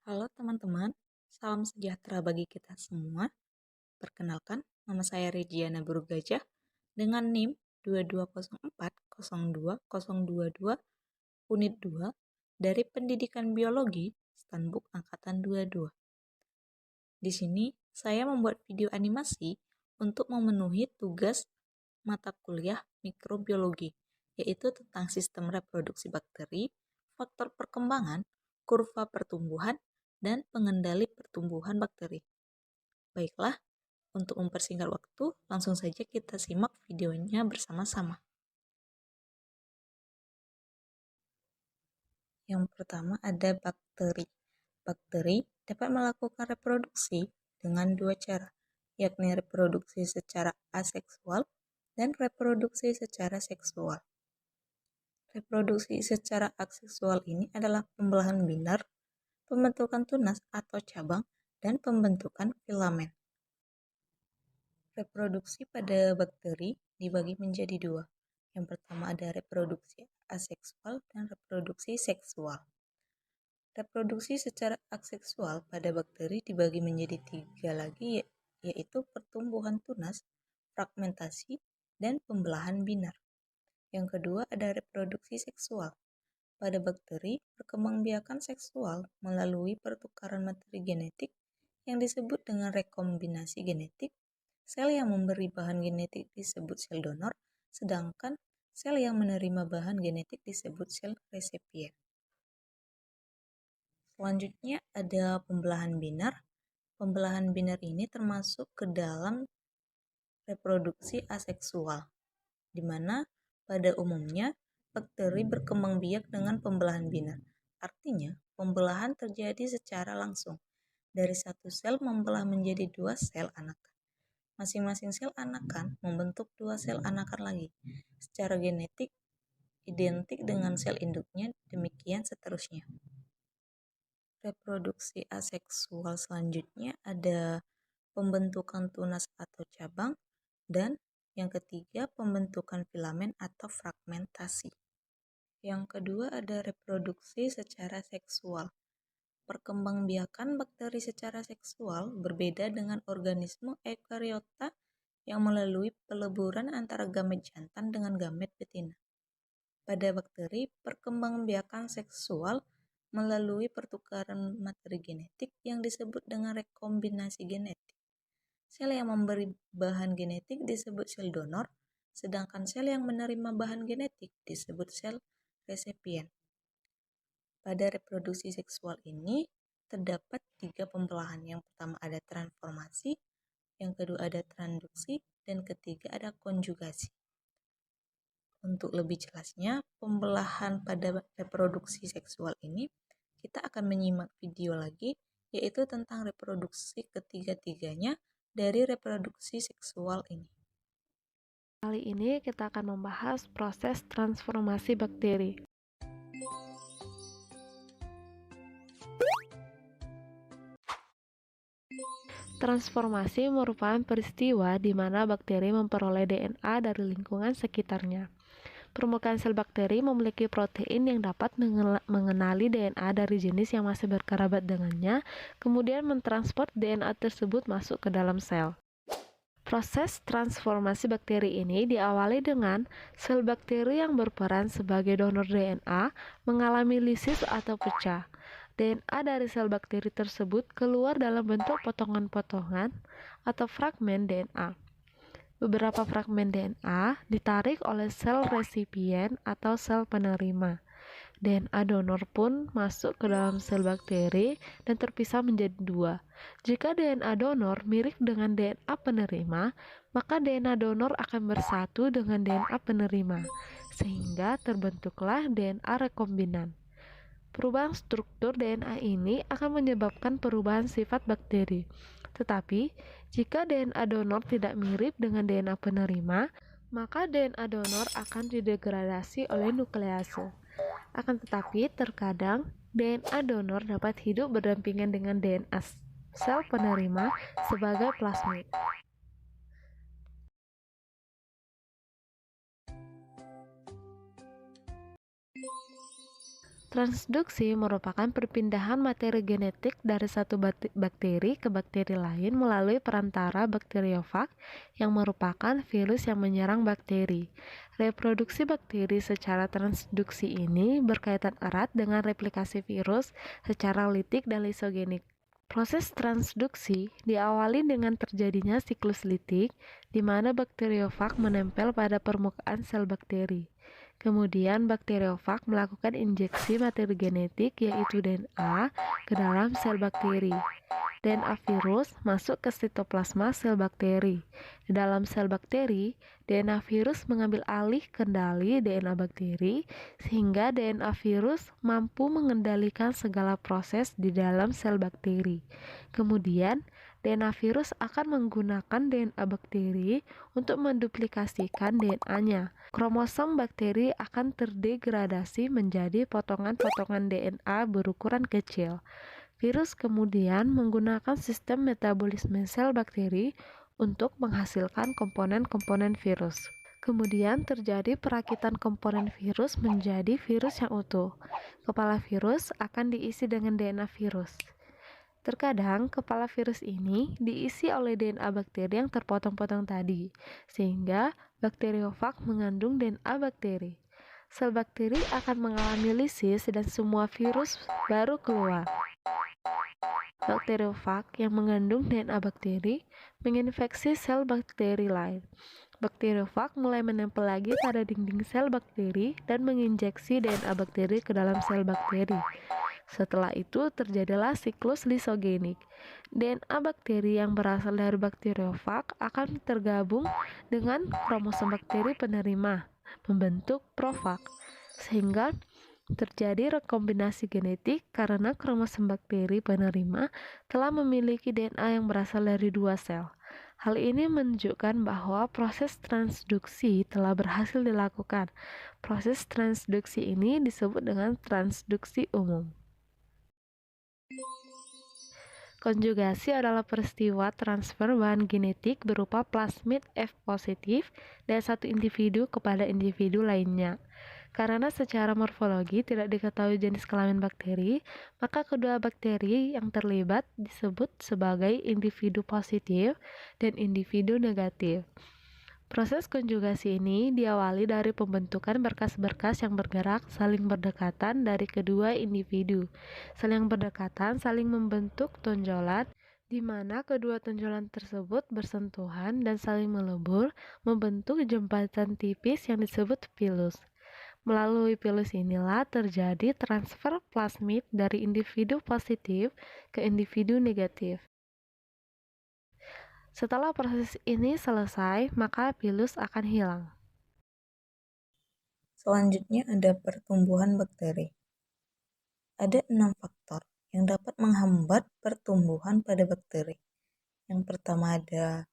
Halo teman-teman, salam sejahtera bagi kita semua. Perkenalkan, nama saya Regiana Burugajah dengan NIM 2204020022 Unit 2 dari Pendidikan Biologi Stanbook Angkatan 22. Di sini, saya membuat video animasi untuk memenuhi tugas mata kuliah mikrobiologi, yaitu tentang sistem reproduksi bakteri, faktor perkembangan, kurva pertumbuhan, dan pengendali pertumbuhan bakteri. Baiklah, untuk mempersingkat waktu, langsung saja kita simak videonya bersama-sama. Yang pertama ada bakteri. Bakteri dapat melakukan reproduksi dengan dua cara, yakni reproduksi secara aseksual dan reproduksi secara seksual. Reproduksi secara aseksual ini adalah pembelahan binar, pembentukan tunas atau cabang, dan pembentukan filamen. Reproduksi pada bakteri dibagi menjadi dua. Yang pertama ada reproduksi aseksual dan reproduksi seksual. Reproduksi secara aseksual pada bakteri dibagi menjadi tiga lagi, yaitu pertumbuhan tunas, fragmentasi, dan pembelahan binar. Yang kedua ada reproduksi seksual. Pada bakteri, perkembangbiakan seksual melalui pertukaran materi genetik yang disebut dengan rekombinasi genetik. Sel yang memberi bahan genetik disebut sel donor, sedangkan sel yang menerima bahan genetik disebut sel resipien. Selanjutnya ada pembelahan binar. Pembelahan binar ini termasuk ke dalam reproduksi aseksual, di mana pada umumnya bakteri berkembang biak dengan pembelahan binar. Artinya, pembelahan terjadi secara langsung. Dari satu sel membelah menjadi dua sel anakan. Masing-masing sel anakan membentuk dua sel anakan lagi. Secara genetik identik dengan sel induknya, demikian seterusnya. Reproduksi aseksual selanjutnya ada pembentukan tunas atau cabang, dan yang ketiga pembentukan filamen atau fragmentasi. Yang kedua ada reproduksi secara seksual. Perkembangbiakan bakteri secara seksual berbeda dengan organisme eukariota yang melalui peleburan antara gamet jantan dengan gamet betina. Pada bakteri, perkembangbiakan seksual melalui pertukaran materi genetik yang disebut dengan rekombinasi genetik. Sel yang memberi bahan genetik disebut sel donor, sedangkan sel yang menerima bahan genetik disebut sel resipien. Pada reproduksi seksual ini terdapat tiga pembelahan. Yang pertama ada transformasi, yang kedua ada transduksi, dan ketiga ada konjugasi. Untuk lebih jelasnya, pembelahan pada reproduksi seksual ini, kita akan menyimak video lagi, yaitu tentang reproduksi ketiga-tiganya dari reproduksi seksual ini. Kali ini kita akan membahas proses transformasi bakteri. Transformasi merupakan peristiwa di mana bakteri memperoleh DNA dari lingkungan sekitarnya. Permukaan sel bakteri memiliki protein yang dapat mengenali DNA dari jenis yang masih berkerabat dengannya, kemudian mentransport DNA tersebut masuk ke dalam sel. Proses transformasi bakteri ini diawali dengan sel bakteri yang berperan sebagai donor DNA mengalami lisis atau pecah. DNA dari sel bakteri tersebut keluar dalam bentuk potongan-potongan atau fragmen DNA. Beberapa fragmen DNA ditarik oleh sel resipien atau sel penerima. DNA donor pun masuk ke dalam sel bakteri dan terpisah menjadi dua. Jika DNA donor mirip dengan DNA penerima, maka DNA donor akan bersatu dengan DNA penerima, sehingga terbentuklah DNA rekombinan. Perubahan struktur DNA ini akan menyebabkan perubahan sifat bakteri. Tetapi, jika DNA donor tidak mirip dengan DNA penerima, maka DNA donor akan didegradasi oleh nuklease. Akan tetapi, terkadang DNA donor dapat hidup berdampingan dengan DNA sel penerima sebagai plasmid. Transduksi merupakan perpindahan materi genetik dari satu bakteri ke bakteri lain melalui perantara bakteriofag yang merupakan virus yang menyerang bakteri. Reproduksi bakteri secara transduksi ini berkaitan erat dengan replikasi virus secara litik dan lisogenik. Proses transduksi diawali dengan terjadinya siklus litik, di mana bakteriofag menempel pada permukaan sel bakteri. Kemudian bakteriofag melakukan injeksi materi genetik yaitu DNA ke dalam sel bakteri. DNA virus masuk ke sitoplasma sel bakteri. Di dalam sel bakteri, DNA virus mengambil alih kendali DNA bakteri sehingga DNA virus mampu mengendalikan segala proses di dalam sel bakteri. Kemudian, DNA virus akan menggunakan DNA bakteri untuk menduplikasikan DNA-nya. Kromosom bakteri akan terdegradasi menjadi potongan-potongan DNA berukuran kecil. Virus kemudian menggunakan sistem metabolisme sel bakteri untuk menghasilkan komponen-komponen virus. Kemudian terjadi perakitan komponen virus menjadi virus yang utuh. Kepala virus akan diisi dengan DNA virus. Terkadang, kepala virus ini diisi oleh DNA bakteri yang terpotong-potong tadi, sehingga bakteriofag mengandung DNA bakteri. Sel bakteri akan mengalami lisis dan semua virus baru keluar. Bakteriofag yang mengandung DNA bakteri menginfeksi sel bakteri lain. Bakteriofag mulai menempel lagi pada dinding sel bakteri dan menginjeksi DNA bakteri ke dalam sel bakteri. Setelah itu terjadilah siklus lisogenik. DNA bakteri yang berasal dari bakteriofag akan tergabung dengan kromosom bakteri penerima, membentuk profag, sehingga terjadi rekombinasi genetik karena kromosom bakteri penerima telah memiliki DNA yang berasal dari dua sel. Hal ini menunjukkan bahwa proses transduksi telah berhasil dilakukan. Proses transduksi ini disebut dengan transduksi umum. Konjugasi adalah peristiwa transfer bahan genetik berupa plasmid F positif dari satu individu kepada individu lainnya. Karena secara morfologi tidak diketahui jenis kelamin bakteri, maka kedua bakteri yang terlibat disebut sebagai individu positif dan individu negatif. Proses konjugasi ini diawali dari pembentukan berkas-berkas yang bergerak saling berdekatan dari kedua individu. Sel yang berdekatan saling membentuk tonjolan, di mana kedua tonjolan tersebut bersentuhan dan saling melebur, membentuk jembatan tipis yang disebut pilus. Melalui pilus inilah terjadi transfer plasmid dari individu positif ke individu negatif. Setelah proses ini selesai, maka pilus akan hilang. Selanjutnya ada pertumbuhan bakteri. Ada 6 faktor yang dapat menghambat pertumbuhan pada bakteri. Yang pertama ada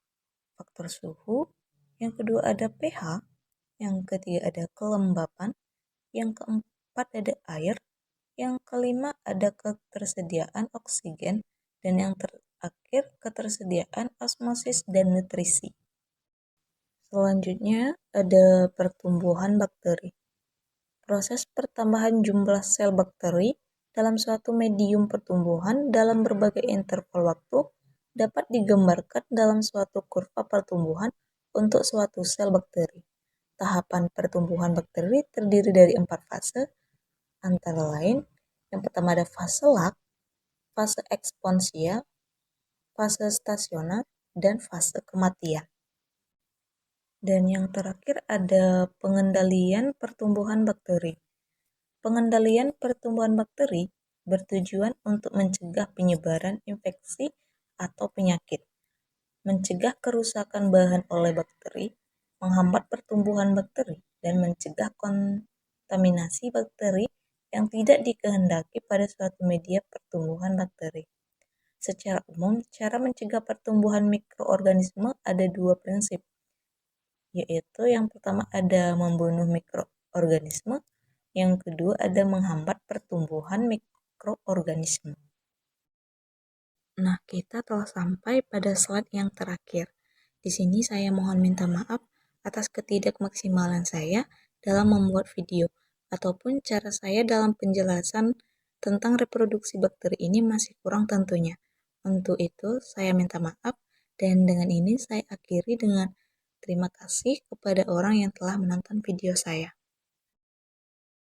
faktor suhu, yang kedua ada pH, yang ketiga ada kelembapan, yang keempat ada air, yang kelima ada ketersediaan oksigen, dan yang terakhir ketersediaan osmosis dan nutrisi. Selanjutnya ada pertumbuhan bakteri. Proses pertambahan jumlah sel bakteri dalam suatu medium pertumbuhan dalam berbagai interval waktu dapat digambarkan dalam suatu kurva pertumbuhan untuk suatu sel bakteri. Tahapan pertumbuhan bakteri terdiri dari 4 fase, antara lain yang pertama ada fase lag, fase eksponsia, fase stasioner, dan fase kematian. Dan yang terakhir ada pengendalian pertumbuhan bakteri. Pengendalian pertumbuhan bakteri bertujuan untuk mencegah penyebaran infeksi atau penyakit, mencegah kerusakan bahan oleh bakteri, menghambat pertumbuhan bakteri, dan mencegah kontaminasi bakteri yang tidak dikehendaki pada suatu media pertumbuhan bakteri. Secara umum, cara mencegah pertumbuhan mikroorganisme ada 2 prinsip, yaitu yang pertama ada membunuh mikroorganisme, yang kedua ada menghambat pertumbuhan mikroorganisme. Nah, kita telah sampai pada slide yang terakhir. Di sini saya mohon minta maaf atas ketidakmaksimalan saya dalam membuat video. ataupun cara saya dalam penjelasan tentang reproduksi bakteri ini masih kurang tentunya. Untuk itu, saya minta maaf dan dengan ini saya akhiri dengan terima kasih kepada orang yang telah menonton video saya.